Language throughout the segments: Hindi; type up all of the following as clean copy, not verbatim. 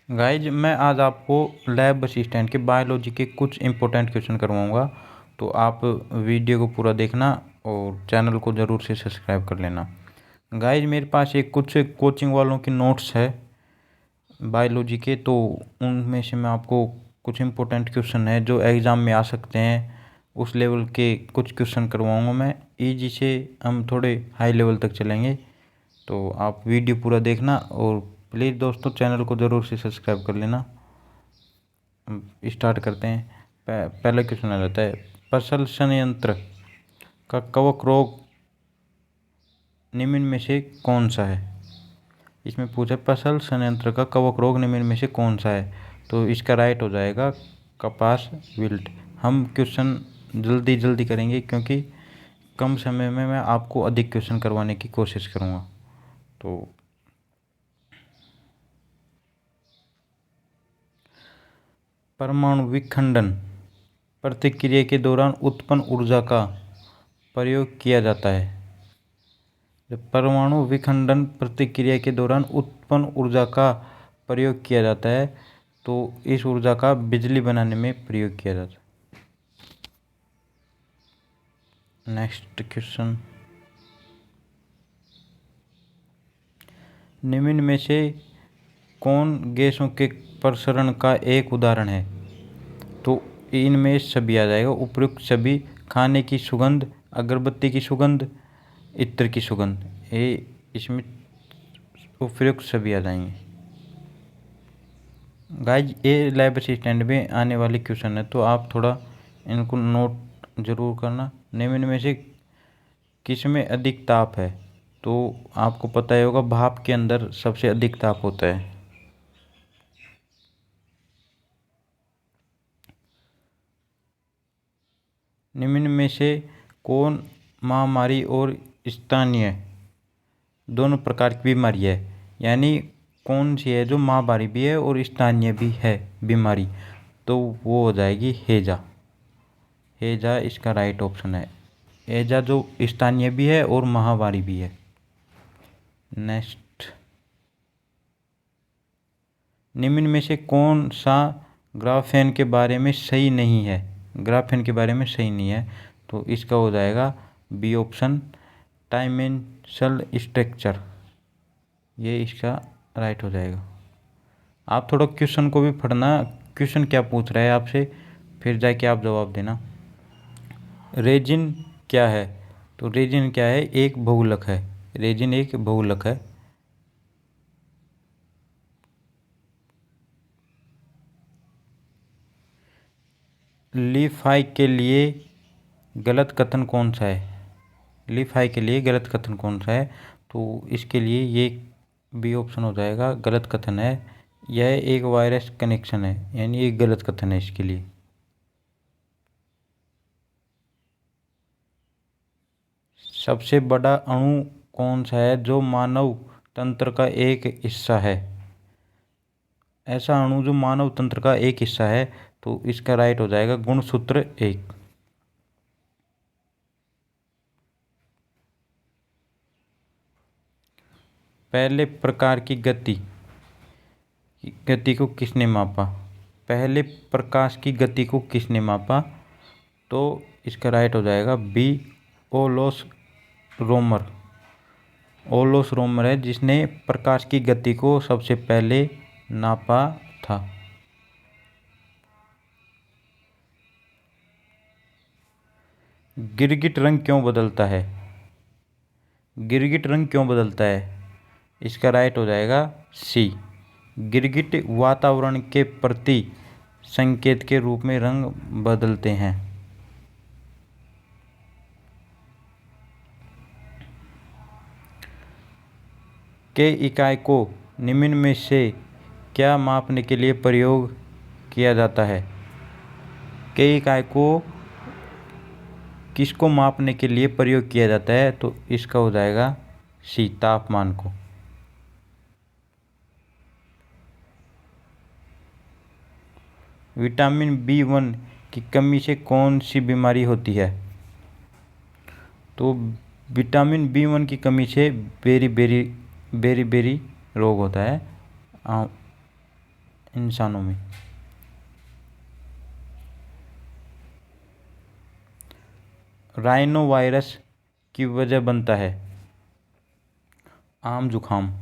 गाइज मैं आज आपको लैब असिस्टेंट के बायोलॉजी के कुछ इंपॉर्टेंट क्वेश्चन करवाऊंगा। तो आप वीडियो को पूरा देखना और चैनल को ज़रूर से सब्सक्राइब कर लेना। गाइज मेरे पास एक कुछ कोचिंग वालों के नोट्स है बायोलॉजी के, तो उनमें से मैं आपको कुछ इंपॉर्टेंट क्वेश्चन है जो एग्ज़ाम में आ सकते हैं उस लेवल के कुछ क्वेश्चन करवाऊंगा मैं। ईजी से हम थोड़े हाई लेवल तक चलेंगे, तो आप वीडियो पूरा देखना और प्लीज़ दोस्तों चैनल को ज़रूर से सब्सक्राइब कर लेना। स्टार्ट करते हैं। पहला क्वेश्चन आ जाता है, फसल संयंत्र का कवक रोग निम्न में से कौन सा है। इसमें पूछा फसल संयंत्र का कवक रोग निम्न में से कौन सा है, तो इसका राइट हो जाएगा कपास विल्ट। हम क्वेश्चन जल्दी जल्दी करेंगे क्योंकि कम समय में मैं आपको अधिक क्वेश्चन करवाने की कोशिश करूँगा। तो परमाणु विखंडन प्रतिक्रिया के दौरान उत्पन्न ऊर्जा का प्रयोग किया जाता है। जब परमाणु विखंडन प्रतिक्रिया के दौरान उत्पन्न ऊर्जा का प्रयोग किया जाता है तो इस ऊर्जा का बिजली बनाने में प्रयोग किया जाता है। नेक्स्ट क्वेश्चन, निम्न में से कौन गैसों के प्रसरण का एक उदाहरण है, तो इनमें सभी आ जाएगा उपयुक्त सभी। खाने की सुगंध, अगरबत्ती की सुगंध, इत्र की सुगंध, ये इसमें उपयुक्त सभी आ जाएंगे। गाइज ये लैब असिस्टेंट में आने वाले क्वेश्चन है, तो आप थोड़ा इनको नोट जरूर करना। निम्न में से किस में अधिक ताप है, तो आपको पता ही होगा भाप के अंदर सबसे अधिक ताप होता है। निम्न में से कौन महामारी और स्थानीय दोनों प्रकार की बीमारी है, यानी कौन सी है जो महामारी भी है और स्थानीय भी है बीमारी, तो वो हो जाएगी हैजा। हैजा इसका राइट ऑप्शन है। हैजा जो स्थानीय भी है और महामारी भी है। नेक्स्ट, निम्न में से कौन सा ग्राफेन के बारे में सही नहीं है, ग्राफेन के बारे में सही नहीं है, तो इसका हो जाएगा बी ऑप्शन, डायमेंशनल स्ट्रक्चर, ये इसका राइट हो जाएगा। आप थोड़ा क्वेश्चन को भी पढ़ना, क्वेश्चन क्या पूछ रहा है आपसे, फिर जाके आप जवाब देना। रेजिन क्या है, तो रेजिन क्या है, एक बहुलक है। रेजिन एक बहुलक है। लीफाई के लिए गलत कथन कौन सा है, लीफाई के लिए गलत कथन कौन सा है, तो इसके लिए ये बी ऑप्शन हो जाएगा, गलत कथन है। यह एक वायरस कनेक्शन है, यानी एक गलत कथन है इसके लिए। सबसे बड़ा अणु कौन सा है जो मानव तंत्र का एक हिस्सा है, ऐसा अणु जो मानव तंत्र का एक हिस्सा है, तो इसका राइट हो जाएगा गुणसूत्र एक। पहले प्रकार की गति को किसने मापा, पहले प्रकाश की गति को किसने मापा, तो इसका राइट हो जाएगा बी ओलोस रोमर। ओलोस रोमर है जिसने प्रकाश की गति को सबसे पहले नापा था। गिरगिट रंग क्यों बदलता है, गिरगिट रंग क्यों बदलता है, इसका राइट हो जाएगा सी, गिरगिट वातावरण के प्रति संकेत के रूप में रंग बदलते हैं। के इकाई को निम्न में से क्या मापने के लिए प्रयोग किया जाता है, के इकाई को किसको मापने के लिए प्रयोग किया जाता है, तो इसका हो जाएगा सी, तापमान को। विटामिन B1 की कमी से कौन सी बीमारी होती है, तो विटामिन B1 की कमी से बेरी बेरी रोग होता है। इंसानों में। राइनो वायरस की वजह बनता है आम जुखाम।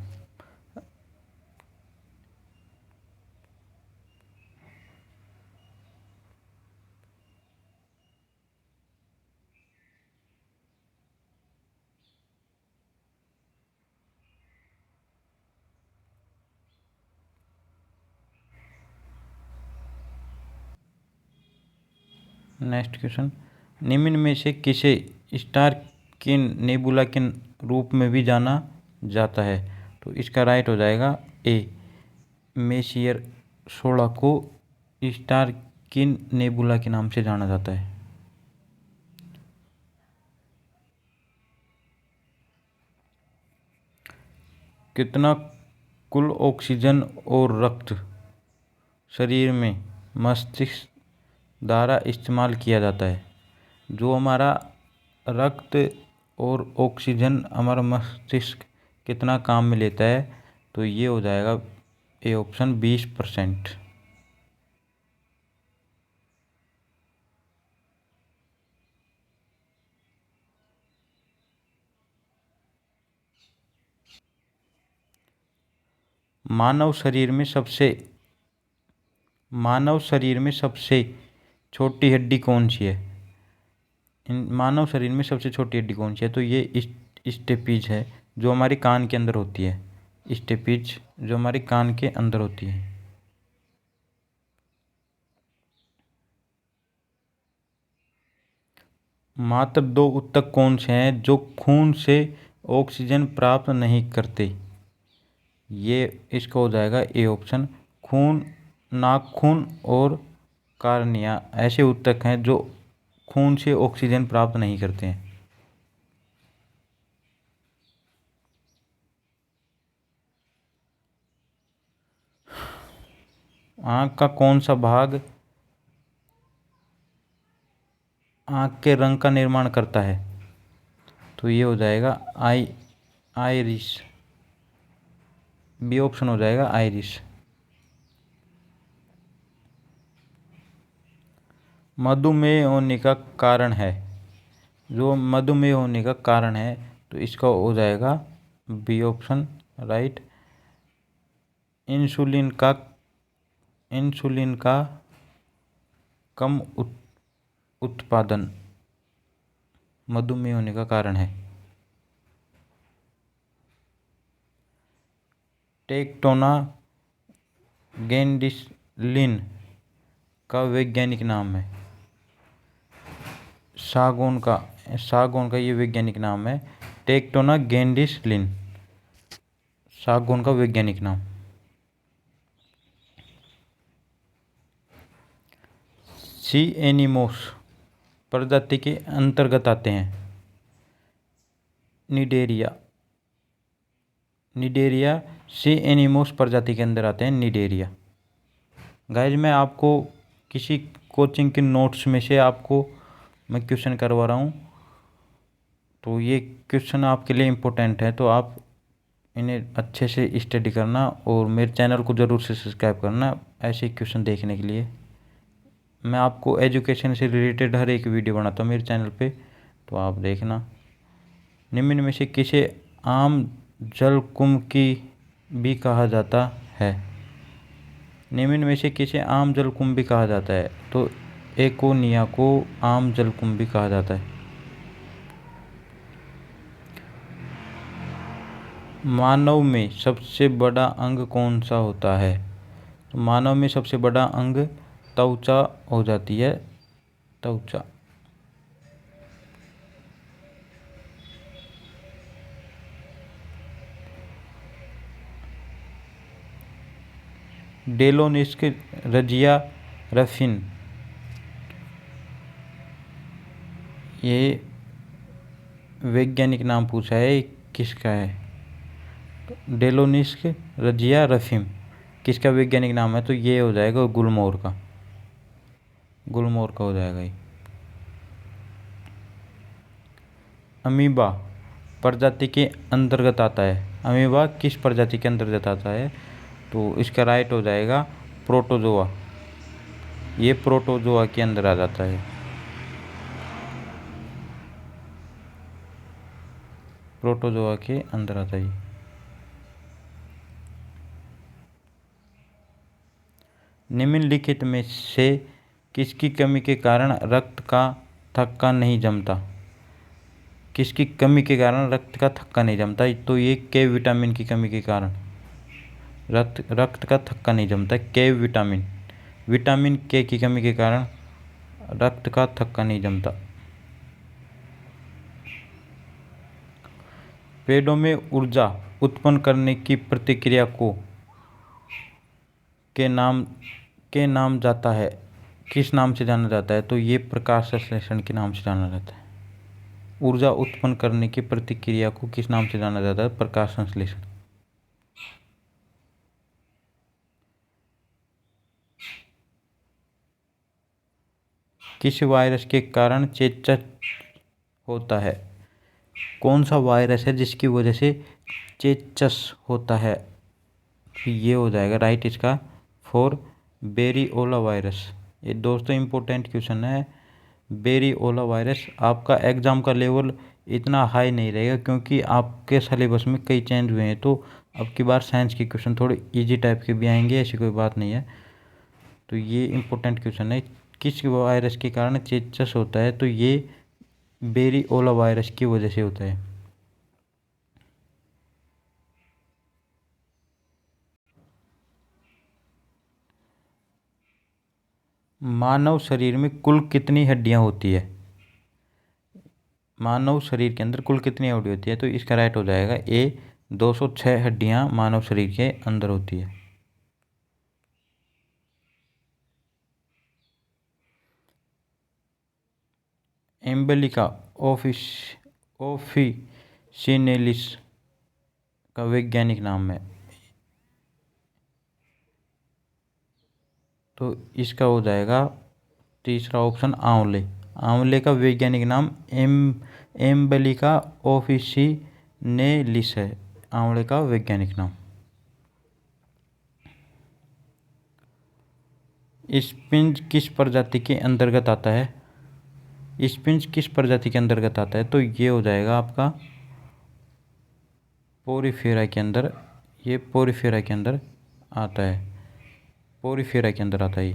नेक्स्ट क्वेश्चन, निम्न में से किसे स्टार के नेबुला के रूप में भी जाना जाता है? तो इसका राइट हो जाएगा ए, मेसियर 16 को स्टार किन नेबुला के नाम से जाना जाता है। कितना कुल ऑक्सीजन और रक्त शरीर में मस्तिष्क द्वारा इस्तेमाल किया जाता है? जो हमारा रक्त और ऑक्सीजन हमारा मस्तिष्क कितना काम में लेता है? तो ये हो जाएगा ए ऑप्शन 20%। मानव शरीर में सबसे छोटी हड्डी कौन सी है? मानव शरीर में सबसे छोटी हड्डी कौन सी है? तो ये स्टेपीज है, जो हमारे कान के अंदर होती है। स्टेपीज जो हमारे कान के अंदर होती है। मात्र 2 ऊतक कौन से हैं जो खून से ऑक्सीजन प्राप्त नहीं करते? ये इसका हो जाएगा ए ऑप्शन, खून, नाखून और कार्निया ऐसे ऊतक हैं जो खून से ऑक्सीजन प्राप्त नहीं करते हैं। आँख का कौन सा भाग आँख के रंग का निर्माण करता है? तो ये हो जाएगा आइरिस, बी ऑप्शन हो जाएगा आइरिस। मधुमेह होने का कारण है, जो मधुमेह होने का कारण है, तो इसका हो जाएगा बी ऑप्शन राइट, इंसुलिन का कम उत्पादन मधुमेह होने का कारण है। टेक्टोना गेंडिसलिन का वैज्ञानिक नाम है? सागौन का ये वैज्ञानिक नाम है, टेक्टोना गेंडिसलिन, सागौन का वैज्ञानिक नाम। सी एनिमोस प्रजाति के अंतर्गत आते हैं? निडेरिया सी एनिमोस प्रजाति के अंदर आते हैं, निडेरिया। गाइज मैं आपको किसी कोचिंग के नोट्स में से आपको मैं क्वेश्चन करवा रहा हूँ, तो ये क्वेश्चन आपके लिए इम्पोर्टेंट है, तो आप इन्हें अच्छे से स्टडी करना और मेरे चैनल को ज़रूर से सब्सक्राइब करना ऐसे क्वेश्चन देखने के लिए। मैं आपको एजुकेशन से रिलेटेड हर एक वीडियो बनाता हूँ मेरे चैनल पे, तो आप देखना। निम्न में से किसे आम जलकुंभ की भी कहा जाता है? निम्न में से किसे आम जलकुंभ भी कहा जाता है? तो एकोनिया को आम जलकुंभ भी कहा जाता है। मानव में सबसे बड़ा अंग कौन सा होता है? तो मानव में सबसे बड़ा अंग त्वचा हो जाती है, त्वचा। डेलोनिस्क रजिया रफिन, ये वैज्ञानिक नाम पूछा है, किसका है? डेलोनिस्क रजिया रफिम किसका वैज्ञानिक नाम है? तो ये हो जाएगा गुलमोहर का हो जाएगा ये। अमीबा प्रजाति के अंतर्गत आता है? अमीबा किस प्रजाति के अंतर्गत आता है? तो इसका राइट हो जाएगा प्रोटोजोआ, ये प्रोटोजोआ के अंदर आ जाता है। प्रोटोजोआ के अंदर आता है। निम्नलिखित में से किसकी कमी के कारण रक्त का थक्का नहीं जमता? किसकी कमी के कारण रक्त का थक्का नहीं जमता? तो ये के विटामिन की कमी के कारण रक्त का थक्का नहीं जमता। के विटामिन के की कमी के कारण रक्त का थक्का नहीं जमता। पेड़ों में ऊर्जा उत्पन्न करने की प्रतिक्रिया को के नाम जाता है, किस नाम से जाना जाता है? तो ये प्रकाश संश्लेषण के नाम से जाना जाता है। ऊर्जा उत्पन्न करने की प्रतिक्रिया को किस नाम से जाना जाता है? प्रकाश संश्लेषण। किस वायरस के कारण चेचक होता है? कौन सा वायरस है जिसकी वजह से चेचक होता है? ये हो जाएगा राइट इसका फॉर वेरिओला वायरस। ये दोस्तों इम्पोर्टेंट क्वेश्चन है। वेरिओला वायरस आपका एग्ज़ाम का लेवल इतना हाई नहीं रहेगा क्योंकि आपके सिलेबस में कई चेंज हुए हैं, तो अब की बार साइंस के क्वेश्चन थोड़े इजी टाइप के भी आएंगे, ऐसी कोई बात नहीं है। तो ये इम्पोर्टेंट क्वेश्चन है, किस वायरस के कारण चेचक होता है? तो ये वेरिओला वायरस की वजह से होता है। मानव शरीर में कुल कितनी हड्डियां होती है? मानव शरीर के अंदर कुल कितनी हड्डी होती है? तो इसका राइट हो जाएगा ए 206 हड्डियां मानव शरीर के अंदर होती है। एम्बेलिका ऑफिसिनेलिस का वैज्ञानिक नाम है। तो इसका हो जाएगा तीसरा ऑप्शन आंवले। आंवले का वैज्ञानिक नाम एम्बेलिका ऑफिसिनेलिस है, आंवले का वैज्ञानिक नाम। स्पिंज किस प्रजाति के अंतर्गत आता है? स्पिंज किस प्रजाति के अंतर्गत आता है? तो ये हो जाएगा आपका पोरीफेरा के अंदर, ये पोरीफेरा के अंदर आता है, पोरीफेरा के अंदर आता है।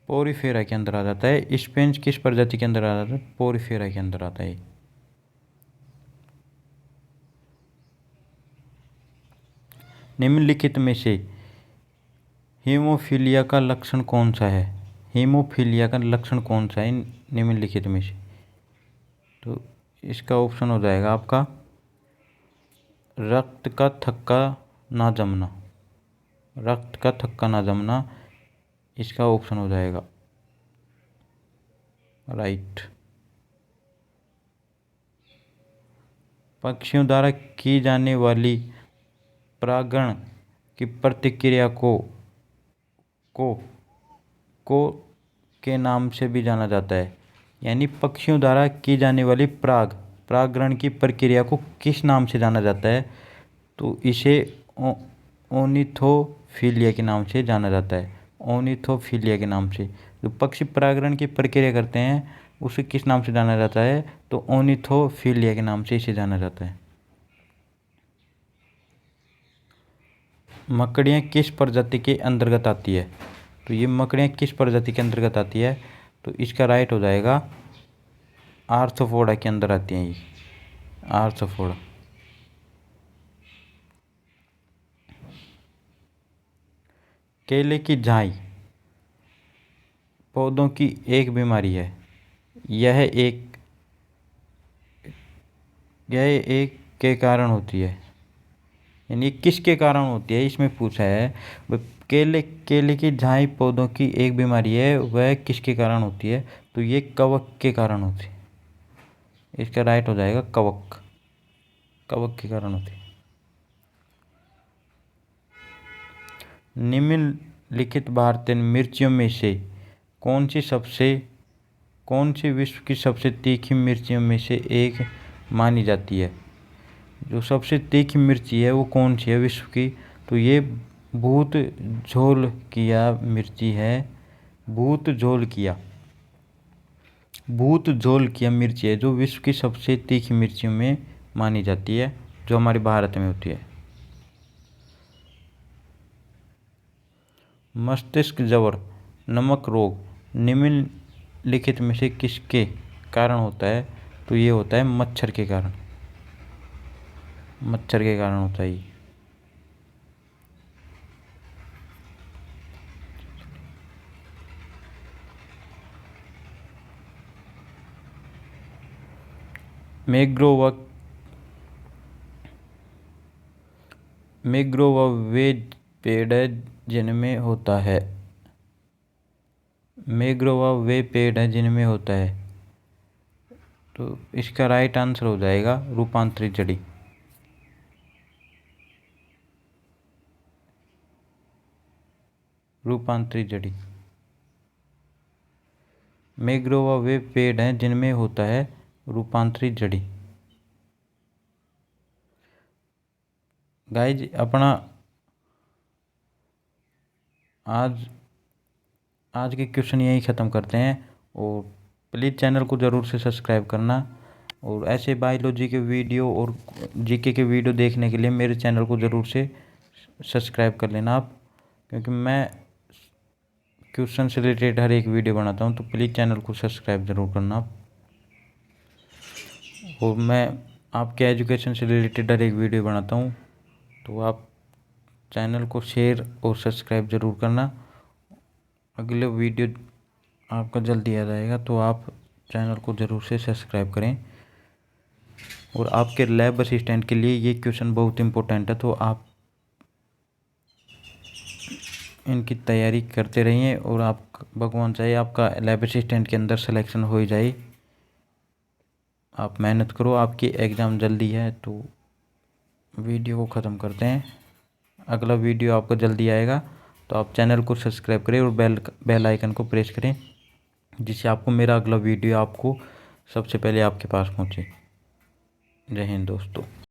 पोरीफेरा के अंदर आ जाता है। स्पिंज किस प्रजाति के अंदर आ जाता है? पोरीफेरा के अंदर आता है। निम्नलिखित में से हीमोफीलिया का लक्षण कौन सा है? हीमोफीलिया का लक्षण कौन सा है निम्नलिखित में से? तो इसका ऑप्शन हो जाएगा आपका रक्त का थक्का ना जमना। रक्त का थक्का ना जमना इसका ऑप्शन हो जाएगा राइट। पक्षियों द्वारा की जाने वाली परागण की प्रतिक्रिया को के नाम से भी जाना जाता है। यानी पक्षियों द्वारा की जाने वाली परागण की प्रक्रिया को किस नाम से जाना जाता है? तो इसे ओर्निथोफीलिया के नाम से जाना जाता है। ओर्निथोफीलिया के नाम से जो पक्षी परागण की प्रक्रिया करते हैं उसे किस नाम से जाना जाता है? तो ओर्निथोफीलिया के नाम से इसे जाना जाता है। मकड़ियाँ किस प्रजाति के अंतर्गत आती है? तो ये मकड़ियाँ किस प्रजाति के अंतर्गत आती है? तो इसका राइट हो जाएगा आर्थ्रोपोडा के अंदर आती हैं ये, आर्थ्रोपोडा। केले की झाई पौधों की एक बीमारी है। यह एक के कारण होती है, यानी किसके कारण होती है इसमें पूछा है। केले की झाई पौधों की एक बीमारी है, वह किसके कारण होती है? तो ये कवक के कारण होती है। इसका राइट हो जाएगा कवक के कारण होती है। निम्नलिखित भारतीय मिर्चियों में से कौन सी विश्व की सबसे तीखी मिर्चियों में से एक मानी जाती है? जो सबसे तीखी मिर्ची है वो कौन सी है विश्व की? तो ये भूत जोलकिया मिर्ची है। भूत जोलकिया मिर्ची है जो विश्व की सबसे तीखी मिर्चियों में मानी जाती है, जो हमारे भारत में होती है। मस्तिष्क ज्वर नमक रोग निम्नलिखित में से किसके कारण होता है? तो ये होता है मच्छर के कारण। मच्छर के कारण होता है ये। मैंग्रोव वे पेड़ है जिनमें होता है। मैंग्रोव वे पेड़ है जिनमें होता है। तो इसका राइट आंसर हो जाएगा रूपांतरित जड़ी। रूपांतरित जड़ी। मैंग्रोव वे पेड़ हैं जिनमें होता है रूपांतरित जड़ी। गाइज अपना आज के क्वेश्चन यहीं ख़त्म करते हैं, और प्लीज़ चैनल को ज़रूर से सब्सक्राइब करना, और ऐसे बायोलॉजी के वीडियो और जीके के वीडियो देखने के लिए मेरे चैनल को ज़रूर से सब्सक्राइब कर लेना आप, क्योंकि मैं क्वेश्चन से रिलेटेड हर एक वीडियो बनाता हूँ। तो प्लीज़ चैनल को सब्सक्राइब ज़रूर करना आप। और मैं आपके एजुकेशन से रिलेटेड हर एक वीडियो बनाता हूँ, तो आप चैनल को शेयर और सब्सक्राइब ज़रूर करना। अगले वीडियो आपका जल्दी आ जाएगा, तो आप चैनल को ज़रूर से सब्सक्राइब करें। और आपके लैब असिस्टेंट के लिए ये क्वेश्चन बहुत इम्पोर्टेंट है, तो आप इनकी तैयारी करते रहिए, और आप भगवान चाहे आपका लैब असिस्टेंट के अंदर सिलेक्शन हो ही जाए। आप मेहनत करो, आपकी एग्ज़ाम जल्दी है। तो वीडियो को ख़त्म करते हैं। अगला वीडियो आपको जल्दी आएगा, तो आप चैनल को सब्सक्राइब करें और बेल आइकन को प्रेस करें, जिससे आपको मेरा अगला वीडियो आपको सबसे पहले आपके पास पहुंचे। जय हिंद दोस्तों।